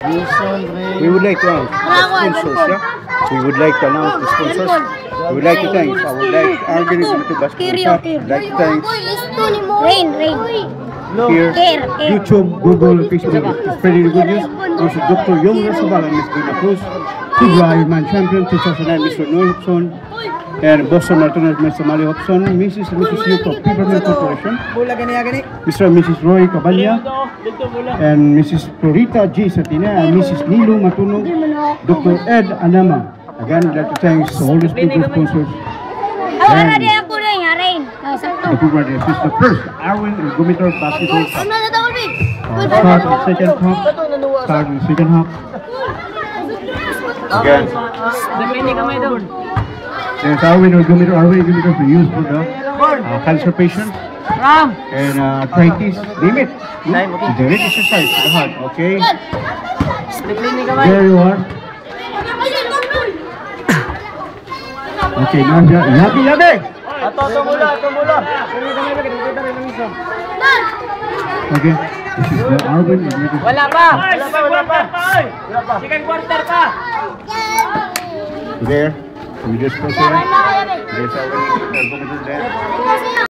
We would like to announce the sponsors, yeah? We would like to announce the sponsors. We would like to thank, I would like our organism to sponsor. We'd like to thank here, YouTube, Google, Facebook, spreading the good news. Also, Dr. Yong Rasabal and Ms. Dina Cruz, Tigwa Ironman Champion 2009, Mr. Noel Hobson, and Boston Marathon, Mr. Mali Hobson, Mrs. and Mrs. Yuko, Peppermint Corporation, Mr. and Mrs. Roy Caballa, and Mrs. Florita G. Satina, and Mrs. Nilu Matunog, Dr. Ed Anama. Again, I'd like to thank all the sponsors. And the people this is the first Arwin and Gumitor basketball start in second half. Again, there's Arwin and Gumitor we use for the cancer patient and arthritis limit. Direct exercise to the heart, okay? There you are. Okay, now labi. Okay, this is the Arwin. Wala pa. Second quarter pa. There, we just proceed. There's Arwin there.